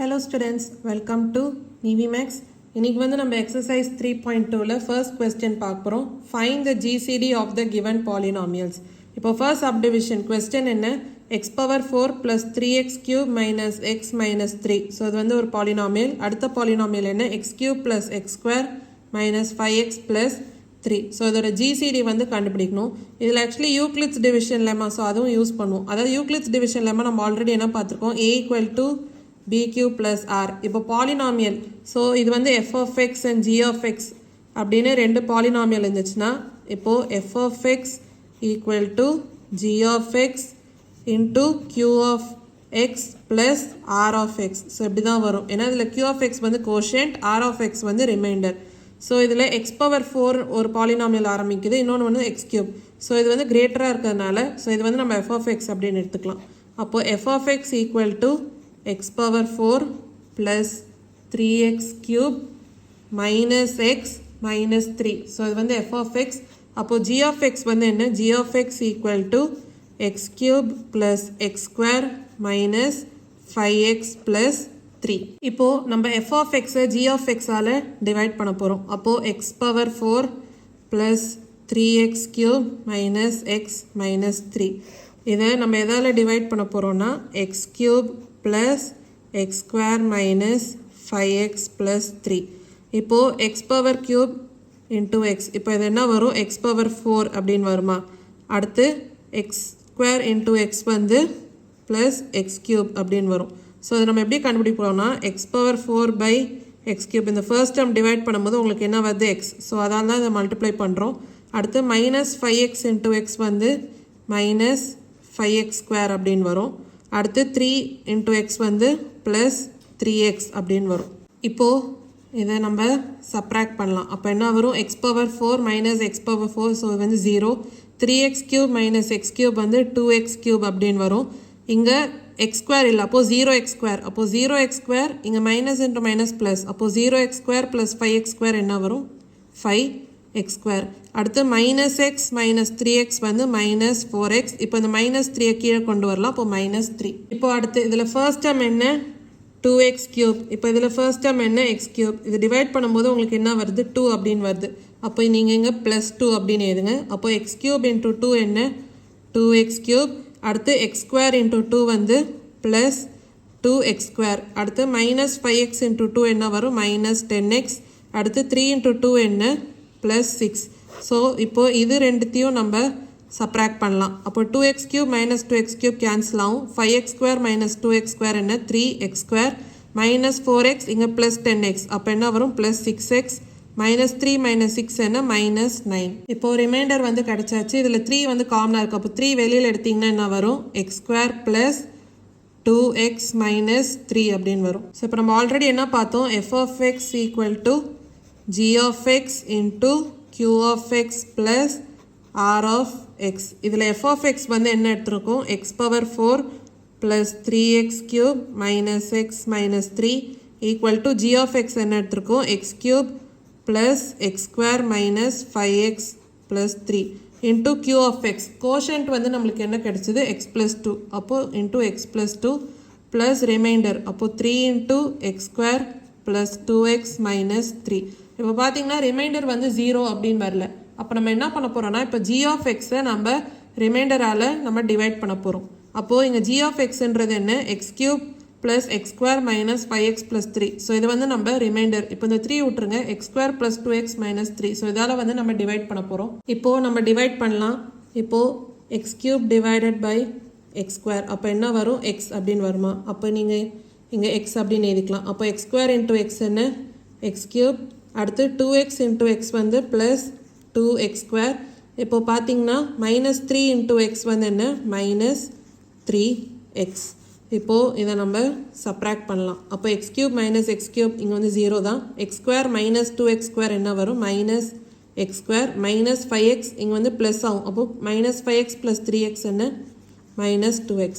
Hello students, welcome to Nivemaths. இன்னைக்கு வந்து நம்ம exercise 3.2ல first question பார்க்க போறோம். Find the GCD of the given polynomials. இப்போ first subdivision question என்ன? x power 4 plus 3x cube minus x minus 3. So இது வந்து ஒரு polynomial. அடுத்த polynomial என்ன? x cube plus x square minus 5x plus 3. So இதோட GCD வந்து கண்டுபிடிக்கணும். இதில் actually Euclid's division lemma, so அதுவும் யூஸ் பண்ணுவோம். அதாவது Euclid's division lemma நம்ம ஆல்ரெடி என்ன பார்த்துருக்கோம்? a equal to bq plus r. இப்போ பாலினாமியல், ஸோ இது வந்து f of x and g of x அப்படின்னு ரெண்டு பாலினாமியல் இருந்துச்சுன்னா இப்போ f of x equal to g of x into q of x plus r of x. So இப்படி தான் வரும். ஏன்னா இதில் q of x வந்து கோஷன்ட், r of x வந்து ரிமைண்டர். ஸோ இதில் x power 4 ஒரு பாலினாமியல் ஆரம்பிக்குது, இன்னொன்று வந்து x cube. ஸோ இது வந்து கிரேட்டராக இருக்கிறதுனால ஸோ இது வந்து நம்ம f of x அப்படின்னு எடுத்துக்கலாம். அப்போது f of x equal to x power 4 plus 3x cube minus x minus 3. So இது வந்து f of x. அப்போ g of x வந்து என்ன? g of x equal to x cube plus x square minus 5x plus 3. இப்போ நம்ம f of x g of x ஆல divide பண்ண போகிறோம். அப்போ x power 4 plus 3x cube minus x minus 3. இதை நம்ம எதால் டிவைட் பண்ண போகிறோம்னா x cube plus x square minus 5x plus 3. இப்போ x power cube into x. இப்போ இது என்ன வரும்? x power 4 அப்படின்னு வருமா? அடுத்து x square into x வந்து plus x cube அப்படின்னு வரும். ஸோ இது நம்ம எப்படி கண்டுபிடிப்போம்னா x power 4 by x cube. இந்த ஃபர்ஸ்ட் டேர்ம் டிவைட் பண்ணும்போது உங்களுக்கு என்ன வருது? x. ஸோ அதால் தான் இதை மல்டிப்ளை பண்ணுறோம். அடுத்து மைனஸ் 5x into x வந்து மைனஸ் 5x ஸ்கொயர் அப்படின்னு வரும். அடுத்து 3 into x வந்து ப்ளஸ் 3x அப்படின்னு வரும். இப்போது இதை நம்ம சப்ராக்ட் பண்ணலாம். அப்போ என்ன வரும்? x power 4 minus x power 4, so இது வந்து 0. 3x cube minus x cube வந்து 2x cube அப்படின்னு வரும். இங்கே x ஸ்கொயர் இல்லை, அப்போது 0x ஸ்கொயர். அப்போது 0x ஸ்கொயர் இங்கே மைனஸ் இன்ட்டு மைனஸ் ப்ளஸ். அப்போது 0x square plus 5x square என்ன வரும்? 5x square. அடுத்து மைனஸ் எக்ஸ் மைனஸ் 3x வந்து மைனஸ் 4x. இப்போ இந்த மைனஸ் 3 கீழே கொண்டு வரலாம். இப்போ மைனஸ் 3. இப்போ அடுத்து இதில் ஃபர்ஸ்ட் டேர்ம் என்ன? 2x cube. இப்போ இதில் ஃபர்ஸ்ட் டேர்ம் என்ன? x cube. இது டிவைட் பண்ணும்போது உங்களுக்கு என்ன வருது? 2 அப்படின்னு வருது. அப்போ நீங்கள் இங்கே ப்ளஸ் 2 அப்படின்னு எழுதுங்க. அப்போ x கியூப் இன்ட்டு 2 என்ன? 2x cube. அடுத்து x ஸ்கொயர் இன்ட்டு 2 வந்து ப்ளஸ் 2x ஸ்கொயர். அடுத்து மைனஸ் 5x இன்ட்டு 2 என்ன வரும்? Minus 10x. அடுத்து 3 இன்ட்டு 2 என்ன? ப்ளஸ் 6. ஸோ இப்போ இது ரெண்டுத்தையும் நம்ம சப்ராக்ட் பண்ணலாம். அப்போ 2x cube minus 2x cube cancel ஆகும். 5x square minus 2x square என்ன? 3x square. மைனஸ் 4x இங்கே ப்ளஸ் 10x. அப்போ என்ன வரும்? Plus 6x. மைனஸ் 3 மைனஸ் 6 என்ன? மைனஸ் 9. இப்போது ரிமைண்டர் வந்து கிடச்சாச்சு. இதில் 3 வந்து காமனாக இருக்குது. அப்போ 3 வெளியில் எடுத்திங்கன்னா என்ன வரும்? x square plus 2x minus 3 அப்படின்னு வரும். ஸோ இப்போ நம்ம ஆல்ரெடி என்ன பார்த்தோம்? f of x equal to g of x into q of x plus r of x. இதில் f of x வந்து என்ன எடுத்திருக்கோம்? x power 4 plus 3x cube minus x minus 3 equal to g of x என்ன எடுத்திருக்கோம்? x cube plus x square minus 5x plus 3 into q of x. Quotient வந்து நம்மளுக்கு என்ன கிடைச்சது? x plus 2. அப்போது into x plus 2 plus remainder. அப்போது 3 into x square plus 2x minus 3. இப்போ பார்த்தீங்கன்னா ரிமைண்டர் வந்து 0 அப்படின்னு வரல. அப்போ நம்ம என்ன பண்ண போகிறோம்னா இப்போ g of x-ஐ நம்ம ரிமைண்டரால் நம்ம டிவைட் பண்ண போகிறோம். அப்போது இங்கே g of x-ன்றது என்ன? x cube plus x square minus 5x plus 3. So இது வந்து நம்ம ரிமைண்டர். இப்போ இந்த 3 விட்டுருங்க. x square plus 2x minus 3. So இதால் வந்து நம்ம டிவைட் பண்ண போகிறோம். இப்போது நம்ம டிவைட் பண்ணலாம். இப்போது x cube divided by x square. அப்போ என்ன வரும்? x அப்படின்னு வருமா? அப்போ நீங்கள் இங்கே x அப்படின்னு எழுதிக்கலாம். அப்போ x ஸ்கொயர் இன்ட்டு x என்ன? x cube. அடுத்து 2x இன்ட்டு x வந்து ப்ளஸ் 2x ஸ்கொயர். இப்போது பார்த்தீங்கன்னா மைனஸ் 3 இன்ட்டு x வந்து என்ன? Minus 3x. இப்போது இதை நம்ம சப்ராக்ட் பண்ணலாம். அப்போ x cube minus x cube இங்கே வந்து 0 தான். x square minus 2x square என்ன வரும்? Minus x square. Minus 5x இங்கே வந்து ப்ளஸ் ஆகும். அப்போது மைனஸ் 5x ப்ளஸ் 3x என்ன? Minus 2x.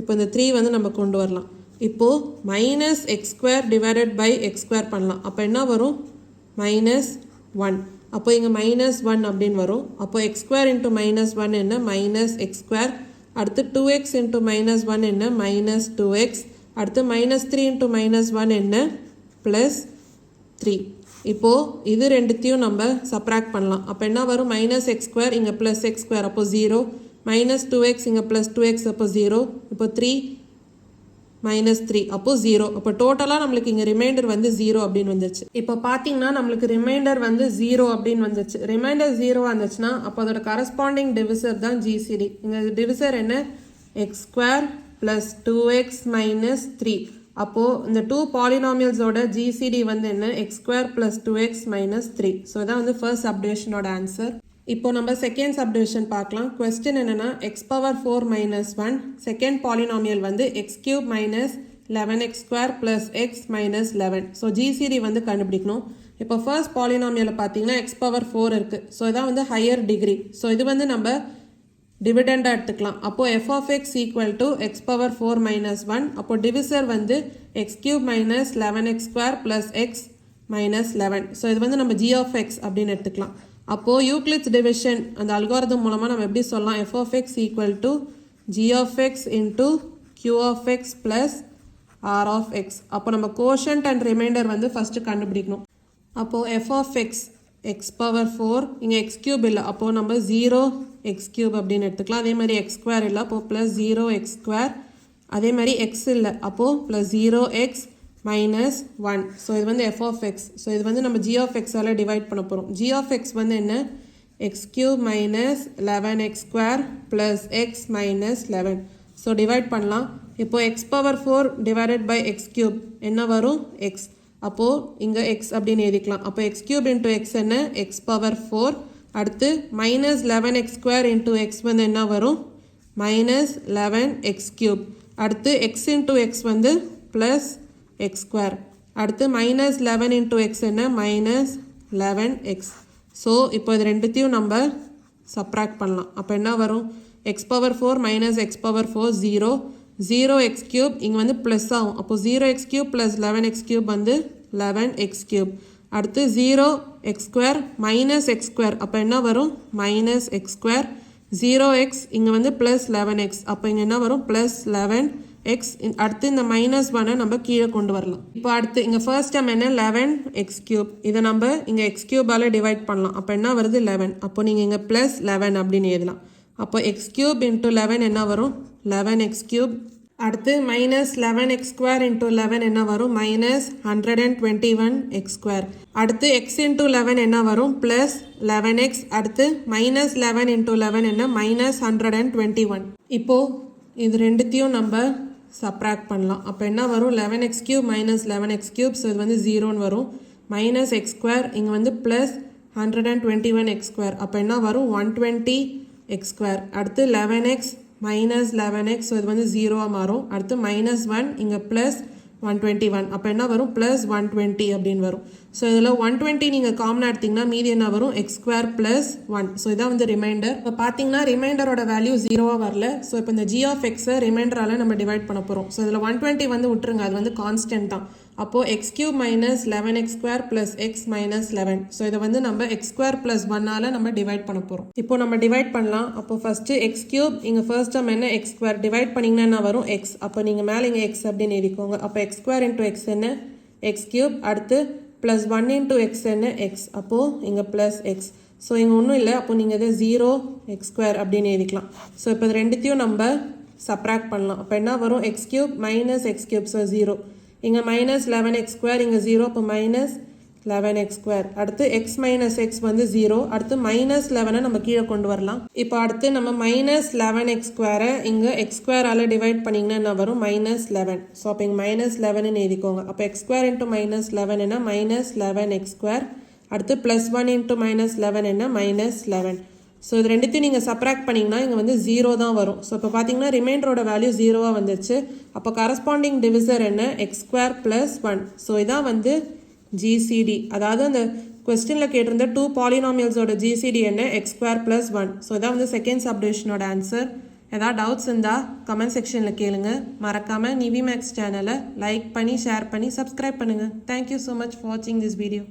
இப்போ இந்த 3 வந்து நம்ம கொண்டு வரலாம். இப்போது minus x square divided by x square பண்ணலாம். அப்போ என்ன வரும்? மைனஸ் 1. அப்போ இங்கே மைனஸ் 1 அப்படின்னு வரும். அப்போ எக்ஸ் ஸ்கொயர் இன்ட்டு மைனஸ் 1 என்ன? Minus x square. அடுத்து 2x இன்ட்டு மைனஸ் 1 என்ன? Minus 2x. அடுத்து -3 into -1 என்ன ப்ளஸ் 3. இப்போது இது ரெண்டுத்தையும் நம்ம சப்ராக்ட் பண்ணலாம். அப்போ என்ன வரும் -x², இங்கே +x², அப்போ 0, -2x, இங்கே +2x, அப்போ 0, இப்போ 3 -3, அப்போ 0. அப்போ டோட்டலாக நம்மளுக்கு இங்கே ரிமைண்டர் வந்து 0 அப்படின்னு வந்துச்சு. இப்போ பார்த்தீங்கன்னா நம்மளுக்கு ரிமைண்டர் வந்து 0 அப்படின்னு வந்துச்சு. ரிமைண்டர் 0 வந்துச்சுன்னா அப்போ அதோட கரஸ்பாண்டிங் டிவிசர் தான் GCD. இங்கே டிவிசர் என்ன x² + 2x - 3. அப்போது இந்த 2 பாலினாமியல்ஸோட GCD வந்து என்ன x² + 2x - 3. ஸோ இதான் வந்து ஃபர்ஸ்ட் சப்டிவிஷனோட ஆன்சர். இப்போ நம்ம செகண்ட் சப்டிவிஷன் பார்க்கலாம். கொஸ்டின் என்னென்னா x⁴ - 1 செகண்ட் பாலினாமியல் வந்து x³ - 11x² + x - 11. So GCD வந்து கண்டுபிடிக்கணும். இப்போ ஃபர்ஸ்ட் பாலினாமியலை பார்த்தீங்கன்னா x⁴ இருக்குது. ஸோ இதான் வந்து ஹையர் டிகிரி. ஸோ இது வந்து நம்ம டிவிடெண்டாக எடுத்துக்கலாம். அப்போது f of x equal to x⁴ - 1. அப்போது டிவிசர் வந்து x³ - 11x² + x - 11. ஸோ இது வந்து நம்ம g of x அப்படின்னு எடுத்துக்கலாம். அப்போது யூக்ளிட்ஸ் டிவிஷன் அந்த அல்காரிதம் மூலமாக நம்ம எப்படி சொல்லலாம் f of x equal to g of x into q of x plus r of x. அப்போ நம்ம கோஷன்ட் அண்ட் ரிமைண்டர் வந்து ஃபஸ்ட்டு கண்டுபிடிக்கணும். அப்போது f of x x⁴ இங்கே x³ இல்லை, அப்போது நம்ம 0x³ அப்படின்னு எடுத்துக்கலாம். அதே மாதிரி x² இல்லை, அப்போது +0x². அதே மாதிரி x இல்லை, அப்போது +0x - 1. ஸோ இது வந்து f of x. ஸோ இது வந்து நம்ம g of x all divide பண்ண போகிறோம். g of x வந்து என்ன x³ - 11x² + x - 11. So divide பண்ணலாம். இப்போது x⁴ டிவைடட் பை x³ என்ன வரும் x. அப்போது இங்கே x அப்படின்னு எழுதிக்கலாம். அப்போ x³ into x என்ன x⁴. அடுத்து -11x² into x வந்து என்ன வரும் -11x³. அடுத்து x into x வந்து +x². அடுத்து -11 into x என்ன -11x. ஸோ இப்போ இது ரெண்டுத்தையும் நம்ம சப்ராக்ட் பண்ணலாம். அப்போ என்ன வரும் x⁴ - x⁴ 0, 0x³ இங்கே வந்து ப்ளஸ் ஆகும். அப்போது 0x³ + 11x³ வந்து 11x³. அடுத்து 0x² - x², அப்போ என்ன வரும் -x². 0x இங்கே வந்து +11x, அப்போ இங்கே என்ன வரும் +11x. அடுத்து இந்த -1 நம்ம கீழே கொண்டு வரலாம். இப்போ அடுத்து இங்கே ஃபர்ஸ்ட் டைம் என்ன 11x³. இதை நம்ம இங்கே x³ டிவைட் பண்ணலாம். அப்போ என்ன வருது 11. அப்போ நீங்கள் இங்கே +11 அப்படின்னு எழுதலாம். அப்போ x³ into 11 என்ன வரும் 11x³. அடுத்து -11x² into 11 என்ன வரும் -121x². அடுத்து x into 11 என்ன வரும் +11x. அடுத்து -11 into 11 என்ன -121. இப்போது இது ரெண்டுத்தையும் நம்ம சப்ராக்ட் பண்ணலாம். அப்போ என்ன வரும் 11x³ - 11x³. ஸோ இது வந்து 0ன்னு வரும். -x², இங்கே வந்து +121x². அப்போ என்ன வரும் 120x². அடுத்து 11x -11x, ஸோ இது வந்து 0 மாறும். அடுத்து -1 இங்கே +121, அப்போ என்ன வரும் +120 அப்படின்னு வரும். ஸோ இதில் 120 நீங்கள் காமனாக எடுத்திங்கன்னா மீதி என்ன வரும் x² + 1. ஸோ இதான் வந்து ரிமைண்டர். இப்போ பார்த்தீங்கன்னா ரிமைண்டரோட வேல்யூ 0 வரல. ஸோ இப்போ இந்த g of x ரிமைண்டரால் நம்ம டிவைட் பண்ண போகிறோம். ஸோ இதில் 120 வந்து விட்டுருங்க, அது வந்து கான்ஸ்டன்ட் தான். அப்போது x³ - 11x² + x - 11. ஸோ இதை வந்து நம்ம x² + 1ஆல் நம்ம டிவைட் பண்ண போகிறோம். இப்போ நம்ம டிவைட் பண்ணலாம். அப்போது ஃபஸ்ட்டு x³ இங்கே ஃபர்ஸ்ட் டைம் என்ன x² டிவைட் பண்ணிங்கன்னா என்ன வரும் x. அப்போ நீங்கள் மேலே இங்கே x அப்படின்னு எழுதிக்கோங்க. அப்போ x² into x என்ன x³. அடுத்து +1 into x என்ன x. அப்போது இங்கே +x. ஸோ இங்கே ஒன்றும் இல்லை, அப்போ நீங்கள் இதை 0x² அப்படின்னு எழுதிக்கலாம். ஸோ இப்போ இது ரெண்டுத்தையும் நம்ம சப்ராக்ட் பண்ணலாம். அப்போ என்ன வரும் x³ - x³, ஸோ 0. இங்கே -11x², இங்கே 0, அப்போ -11x². அடுத்து x - x வந்து 0. அடுத்து -11 நம்ம கீழே கொண்டு வரலாம். இப்போ அடுத்து நம்ம -11x² இங்கே x² டிவைட் பண்ணிங்கன்னா என்ன வரும் -11. ஸோ அப்போ இங்கே -11ன்னு எழுதிக்கோங்க. அப்போ x² into -11 என்ன -11x². அடுத்து +1 into -11 என்ன -11. ஸோ இது ரெண்டுத்தையும் நீங்கள் சப்ராக்ட் பண்ணிங்கன்னா இங்கே வந்து 0 தான் வரும். ஸோ இப்போ பார்த்தீங்கன்னா ரிமைண்டரோட வேல்யூ 0வாக வந்துச்சு. அப்போ கரஸ்பாண்டிங் டிவிசர் என்ன x² + 1. ஸோ இதான் வந்து GCD. அதாவது அந்த கொஸ்டினில் கேட்டிருந்த 2 பாலினாமியல்ஸோட GCD என்ன x² + 1. ஸோ இதான் வந்து செகண்ட் சப்டிவிஷனோட ஆன்சர். ஏதாவது டவுட்ஸ் இருந்தால் கமெண்ட் செக்ஷனில் கேளுங்க. மறக்காமல் நிவிமேக்ஸ் சேனலை லைக் பண்ணி ஷேர் பண்ணி சப்ஸ்கிரைப் பண்ணுங்கள். தேங்க்யூ ஸோ மச் ஃபார் வாட்சிங் திஸ் வீடியோ.